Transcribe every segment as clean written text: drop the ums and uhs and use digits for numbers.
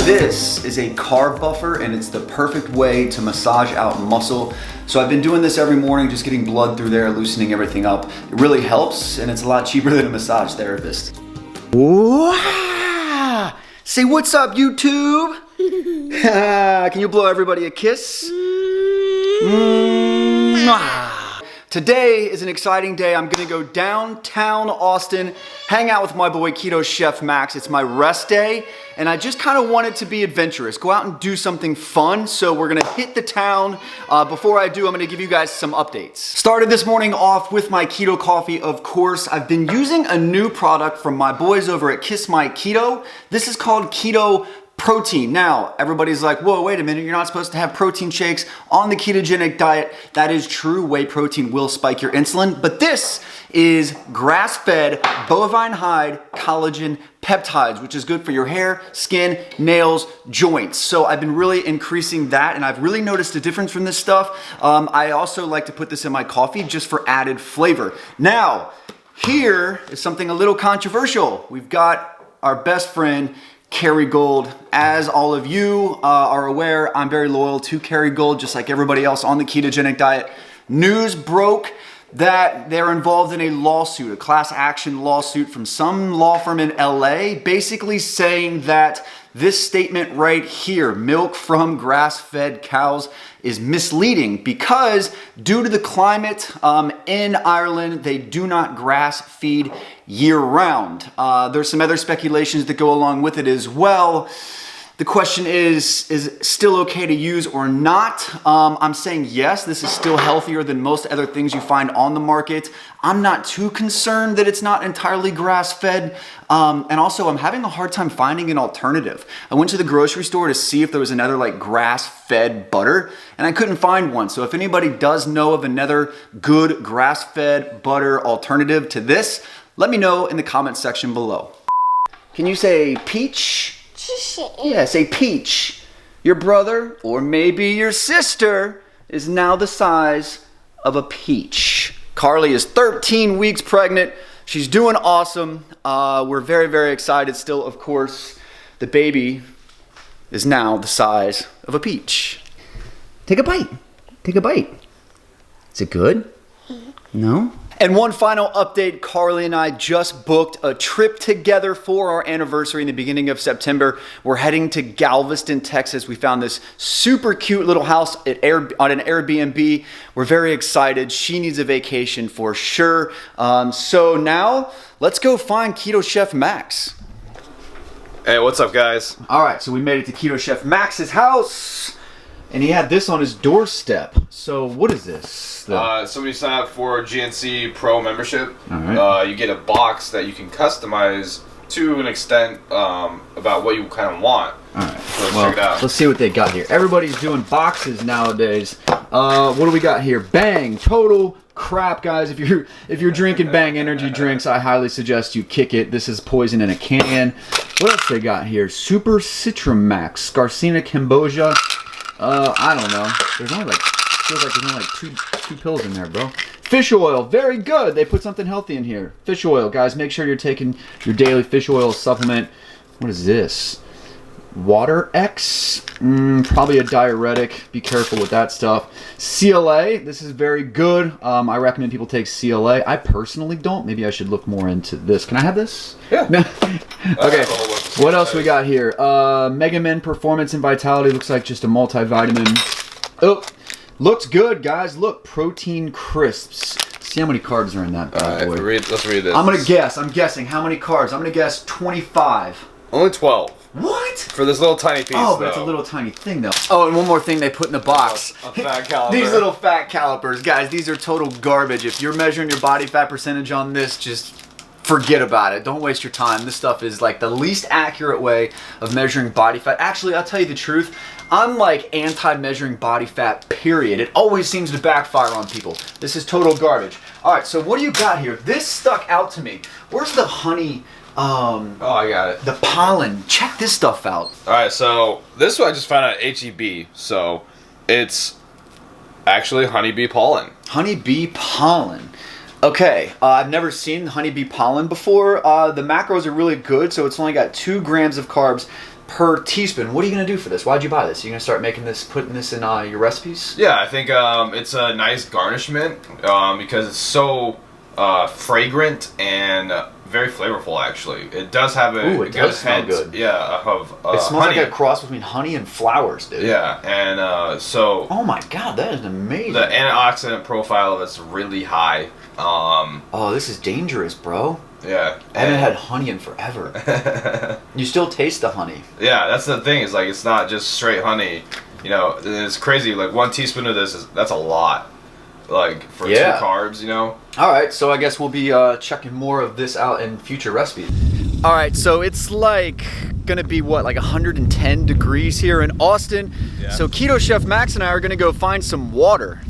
This is a carb buffer and it's the perfect way to massage out muscle. So I've been doing this every morning, just getting blood through there, loosening everything up. It really helps and it's a lot cheaper than a massage therapist. Wow. Say what's up, YouTube? Can you blow everybody a kiss? Today is an exciting day. I'm gonna go downtown Austin, hang out with my boy Keto Chef Max. It's my rest day, and I just kind of wanted to be adventurous, go out and do something fun. So we're gonna hit the town. Before I do, I'm gonna give you guys some updates. Started this morning off with my keto coffee, of course. I've been using a new product from my boys over at Kiss My Keto. This is called Keto Protein. Now, everybody's like, whoa, wait a minute, you're not supposed to have protein shakes on the ketogenic diet. That is true, whey protein will spike your insulin, but this is grass-fed bovine hide collagen peptides, which is good for your hair, skin, nails, joints. So I've been really increasing that, and I've really noticed a difference from this stuff. I also like to put this in my coffee just for added flavor. Now, here is something a little controversial. We've got our best friend, Kerrygold. As all of you are aware, I'm very loyal to Kerrygold, just like everybody else on the ketogenic diet. News broke that they're involved in a lawsuit, a class action lawsuit from some law firm in LA, basically saying that this statement right here, milk from grass-fed cows, is misleading because due to the climate in Ireland, they do not grass feed year-round. There's some other speculations that go along with it as well. The question is it still okay to use or not? I'm saying yes, this is still healthier than most other things you find on the market. I'm not too concerned that it's not entirely grass-fed. And also, I'm having a hard time finding an alternative. I went to the grocery store to see if there was another like grass-fed butter, and I couldn't find one. So if anybody does know of another good grass-fed butter alternative to this, let me know in the comment section below. Can you say peach? Yeah, say peach. Your brother, or maybe your sister, is now the size of a peach. Carly is 13 weeks pregnant. She's doing awesome. We're very, very excited still, of course. The baby is now the size of a peach. Take a bite. Take a bite. Is it good? No? And one final update, Carly and I just booked a trip together for our anniversary in the beginning of September. We're heading to Galveston, Texas. We found this super cute little house on an Airbnb. We're very excited. She needs a vacation for sure. So now let's go find Keto Chef Max. Hey, what's up, guys? All right, so we made it to Keto Chef Max's house. And he had this on his doorstep. So what is this? So when you sign up for GNC Pro membership, all right. You get a box that you can customize to an extent about what you kind of want. All right. So let's check it out. Let's see what they got here. Everybody's doing boxes nowadays. What do we got here? Bang! Total crap, guys. If you're drinking Bang energy drinks, I highly suggest you kick it. This is poison in a can. What else they got here? Super Citramax, Scarcina Cambogia. I don't know. There's only like, feels like there's only like two pills in there, bro. Fish oil, very good. They put something healthy in here. Fish oil, guys. Make sure you're taking your daily fish oil supplement. What is this? Water X, probably a diuretic. Be careful with that stuff. CLA, this is very good. I recommend people take CLA. I personally don't. Maybe I should look more into this. Can I have this? Yeah. Okay. What else we got here? Mega Men Performance and Vitality. Looks like just a multivitamin. Oh, looks good, guys. Look, protein crisps. See how many carbs are in that bad boy. Let's read this. I'm gonna guess. I'm guessing how many carbs. I'm gonna guess 25. Only 12. What? For this little tiny piece, Oh, but it's a little tiny thing, though. Oh, and one more thing they put in the box. A fat caliper. These little fat calipers. Guys, these are total garbage. If you're measuring your body fat percentage on this, just forget about it. Don't waste your time. This stuff is like the least accurate way of measuring body fat. Actually, I'll tell you the truth. I'm like anti-measuring body fat, period. It always seems to backfire on people. This is total garbage. All right, so what do you got here? This stuck out to me. Where's the honey? Oh, I got it. The pollen. Check this stuff out. All right, so this one I just found out at HEB. So it's actually honeybee pollen. Honeybee pollen. Okay, I've never seen honeybee pollen before. The macros are really good, so it's only got 2 grams of carbs per teaspoon. What are you gonna do for this? Why'd you buy this? Are you gonna start making this, putting this in your recipes? Yeah, I think it's a nice garnishment because it's so fragrant and very flavorful. Actually, it does have a it does smell good. Yeah, of it smells honey. like a cross between honey and flowers, dude. Yeah, and so. Oh my god, that is amazing. The antioxidant profile of it's really high. Oh, this is dangerous, bro. Yeah. I haven't had honey in forever. You still taste the honey. Yeah, that's the thing. Is like it's not just straight honey. You know, it's crazy. Like 1 teaspoon of this that's a lot. Like for 2 carbs, you know. All right, so I guess we'll be checking more of this out in future recipes. All right, so it's like gonna be what, like 110 degrees here in Austin. Yeah. So Keto Chef Max and I are gonna go find some water.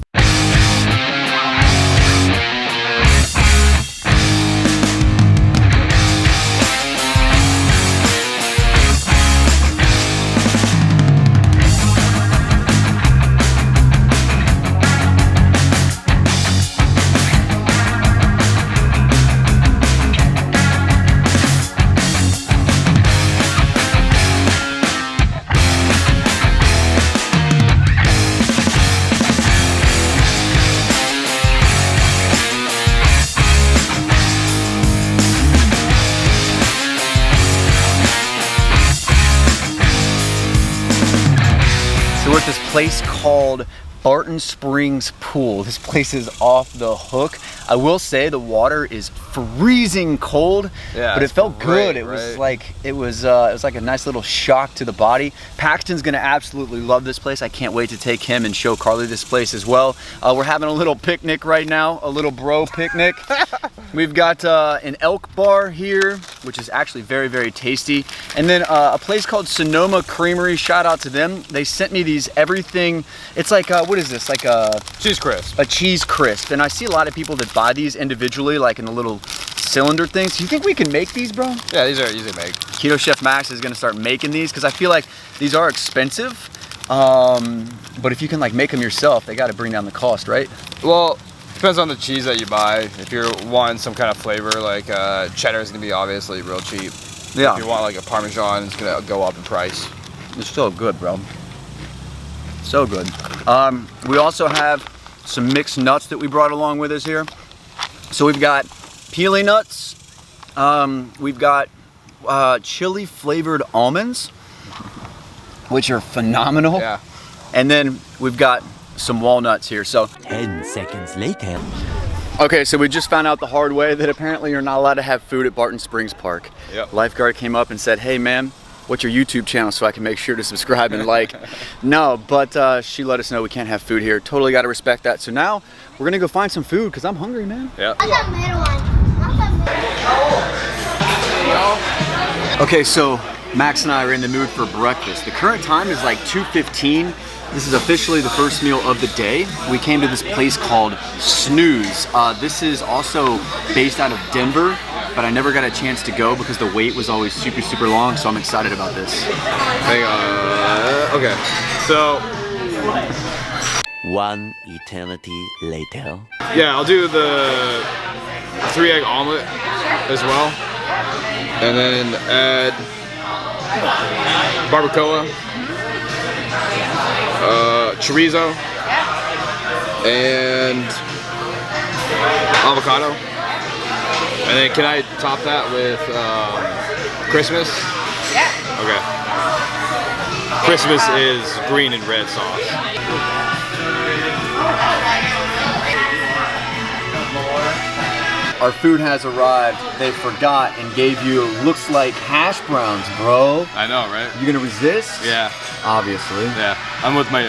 So we're at this place called Barton Springs Pool. This place is off the hook. I will say the water is freezing cold, but it felt good. It was like it was like a nice little shock to the body. Paxton's gonna absolutely love this place. I can't wait to take him and show Carly this place as well. We're having a little picnic right now, a little bro picnic. We've got an elk bar here, which is actually very, very tasty. And then a place called Sonoma Creamery, shout out to them. They sent me these everything. It's like, what is this? Like a cheese crisp. A cheese crisp. And I see a lot of people that buy these individually, like in the little cylinder things. Do you think we can make these, bro? Yeah, these are easy to make. Keto Chef Max is gonna start making these because I feel like these are expensive. But if you can like make them yourself, they gotta bring down the cost, right? Well, depends on the cheese that you buy. If you're wanting some kind of flavor, like cheddar is gonna be obviously real cheap. Yeah. If you want like a Parmesan, it's gonna go up in price. It's so good, bro. So good. We also have some mixed nuts that we brought along with us here. So we've got peely nuts. We've got chili flavored almonds, which are phenomenal. Yeah. And then we've got some walnuts here. So 10 seconds later. okay, so we just found out the hard way that apparently you're not allowed to have food at Barton Springs Park. Yep. Lifeguard came up and said, hey man, what's your YouTube channel so I can make sure to subscribe and like. No, but she let us know we can't have food here. Totally got to respect that. So now we're gonna go find some food because I'm hungry, man. Yeah. I got middle one. Okay, so Max and I are in the mood for breakfast. The current time is like 2:15. This is officially the first meal of the day. We came to this place called Snooze. This is also based out of Denver, but I never got a chance to go because the wait was always super, super long, so I'm excited about this. Hang on. Okay. So 1 eternity later. yeah, I'll do the 3-egg omelet as well, and then add barbacoa, chorizo, and avocado. And then can I top that with Christmas? Yeah. Okay. Christmas is green and red sauce. our food has arrived. They forgot and gave you, looks like hash browns, bro. I know, right? You gonna resist? Yeah. Obviously. Yeah. I'm with my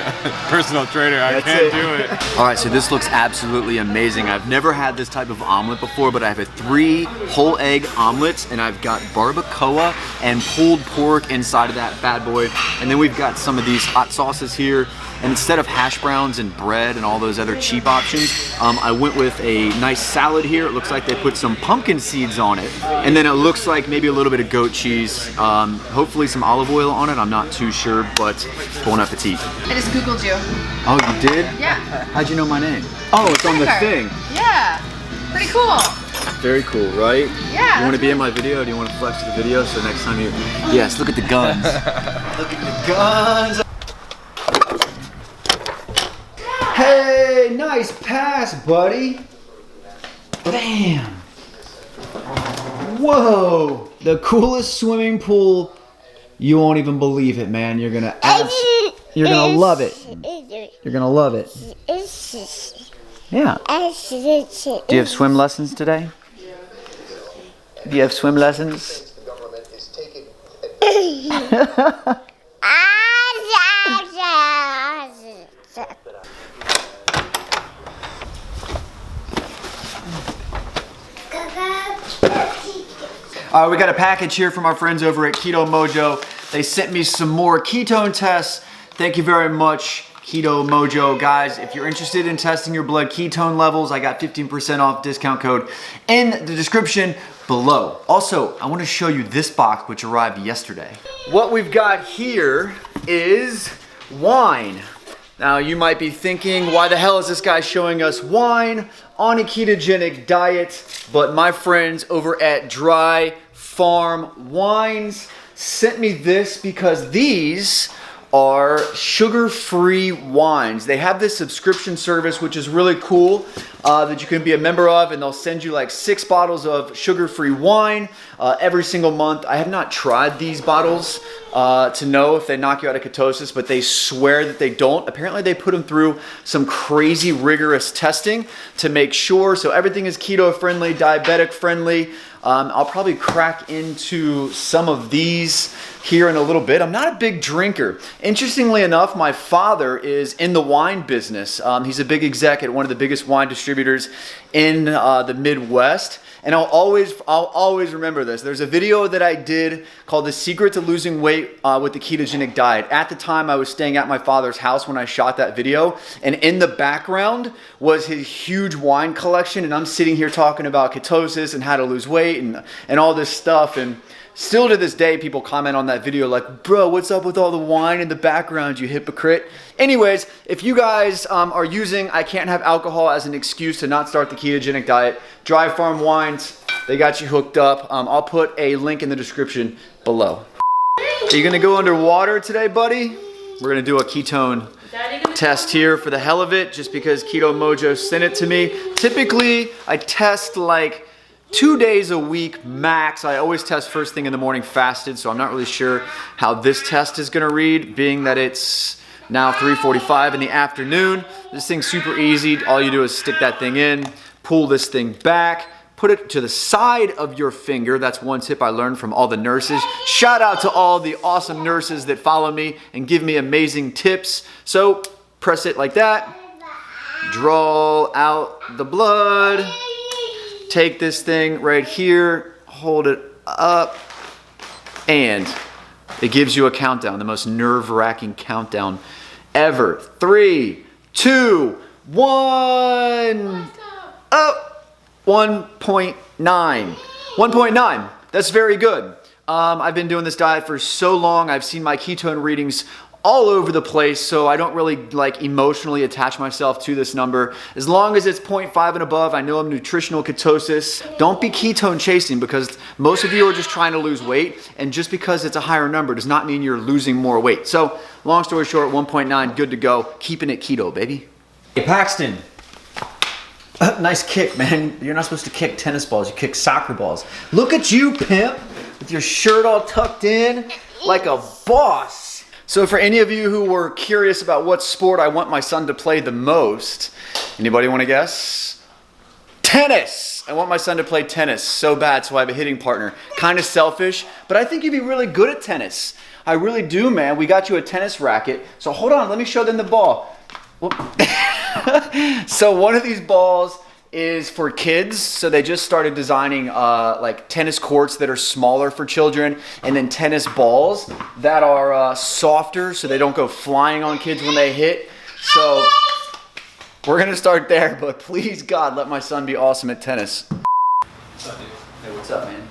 personal trainer. I That's can't it. do it. All right, so this looks absolutely amazing. I've never had this type of omelet before, but I have a 3 whole egg omelets, and I've got barbacoa and pulled pork inside of that bad boy. And then we've got some of these hot sauces here. And instead of hash browns and bread and all those other cheap options, I went with a nice salad here. It looks like they put some pumpkin seeds on it. And then it looks like maybe a little bit of goat cheese, hopefully some olive oil on it. I'm not too sure, but bon appetit. I just Googled you. Oh, you did? Yeah. How'd you know my name? Oh, it's on the thing. Yeah. Pretty cool. Very cool, right? Yeah. You want to be in my video? Do you want to flex the video so next time you... Yes, look at the guns. Look at the guns. Hey, nice pass, buddy. Bam. Whoa. The coolest swimming pool. You won't even believe it, man. You're gonna love it. You're gonna love it. Yeah. Do you have swim lessons today? Do you have swim lessons? We got a package here from our friends over at Keto Mojo. They sent me some more ketone tests. Thank you very much, Keto Mojo. Guys, if you're interested in testing your blood ketone levels, I got 15% off discount code in the description below. Also, I want to show you this box which arrived yesterday. What we've got here is wine. Now you might be thinking, why the hell is this guy showing us wine on a ketogenic diet? But my friends over at Dry Farm Wines sent me this because these are sugar-free wines. They have this subscription service, which is really cool, that you can be a member of, and they'll send you like 6 bottles of sugar-free wine every single month. I have not tried these bottles to know if they knock you out of ketosis, but they swear that they don't. Apparently they put them through some crazy rigorous testing to make sure, so everything is keto-friendly, diabetic-friendly. I'll probably crack into some of these here in a little bit. I'm not a big drinker. Interestingly enough, my father is in the wine business. He's a big exec at one of the biggest wine distributors in the Midwest. And I'll always remember this. There's a video that I did called The Secret to Losing Weight with the Ketogenic Diet. At the time, I was staying at my father's house when I shot that video. And in the background was his huge wine collection. And I'm sitting here talking about ketosis and how to lose weight and all this stuff. And still to this day, people comment on that video like, bro, what's up with all the wine in the background, you hypocrite? Anyways, if you guys are using I can't have alcohol as an excuse to not start the ketogenic diet, Dry Farm Wines, they got you hooked up. I'll put a link in the description below. Are you gonna go underwater today, buddy? We're gonna do a ketone test here for the hell of it, just because Keto Mojo sent it to me. Typically, I test like 2 days a week max. I always test first thing in the morning fasted, so I'm not really sure how this test is gonna read, being that it's now 3:45 in the afternoon. This thing's super easy. All you do is stick that thing in, pull this thing back, put it to the side of your finger. That's one tip I learned from all the nurses. Shout out to all the awesome nurses that follow me and give me amazing tips. So press it like that, draw out the blood, take this thing right here, hold it up, and it gives you a countdown, the most nerve-wracking countdown ever. 3, 2, 1. Oh, 1.9. 1.9. That's very good. I've been doing this diet for so long. I've seen my ketone readings all over the place, so I don't really like emotionally attach myself to this number. As long as it's 0.5 and above, I know I'm nutritional ketosis. Don't be ketone chasing, because most of you are just trying to lose weight, and just because it's a higher number does not mean you're losing more weight. So long story short, 1.9, good to go. Keeping it keto, baby. Hey, Paxton. Nice kick, man. You're not supposed to kick tennis balls, you kick soccer balls. Look at you, pimp, with your shirt all tucked in like a boss. So for any of you who were curious about what sport I want my son to play the most, anybody want to guess? Tennis! I want my son to play tennis so bad, so I have a hitting partner. Kind of selfish, but I think you'd be really good at tennis. I really do, man. We got you a tennis racket. So hold on, let me show them the ball. So one of these balls is for kids. So they just started designing like tennis courts that are smaller for children, and then tennis balls that are softer so they don't go flying on kids when they hit. So we're gonna start there, but please God, let my son be awesome at tennis. What's up, dude? Hey, what's up, man?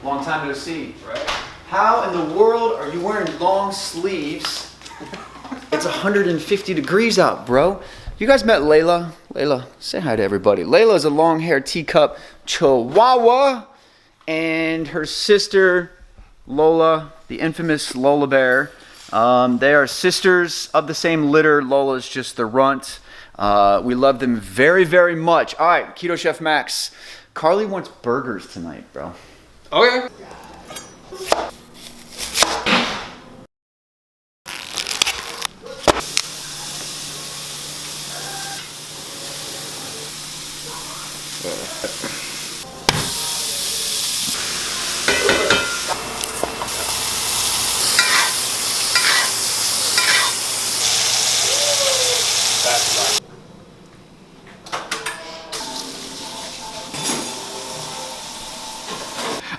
Long time no see, right? How in the world are you wearing long sleeves? It's 150 degrees out, bro. You guys met Layla? Layla, say hi to everybody. Layla's a long-haired teacup chihuahua, and her sister, Lola, the infamous Lola Bear. They are sisters of the same litter. Lola's just the runt. We love them very, very much. All right, Keto Chef Max. Carly wants burgers tonight, bro. Okay.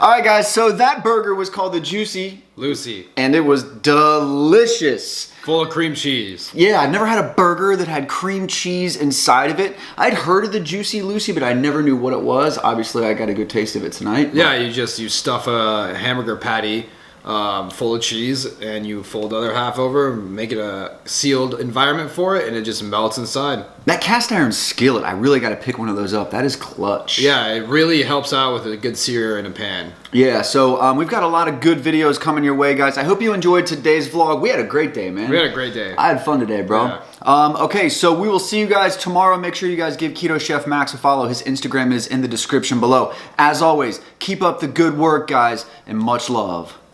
All right, guys, so that burger was called the Juicy, Lucy. and it was delicious. Full of cream cheese. Yeah, I've never had a burger that had cream cheese inside of it. I'd heard of the Juicy Lucy, but I never knew what it was. Obviously, I got a good taste of it tonight. Yeah, you stuff a hamburger patty full of cheese, and you fold the other half over, make it a sealed environment for it, and it just melts inside. That cast iron skillet, I really got to pick one of those up. That is clutch. Yeah, it really helps out with a good sear in a pan. Yeah, so we've got a lot of good videos coming your way, guys. I hope you enjoyed today's vlog. We had a great day, man. We had a great day. I had fun today, bro. Yeah. Okay, so we will see you guys tomorrow. Make sure you guys give Keto Chef Max a follow. His Instagram is in the description below. As always, keep up the good work, guys, and much love.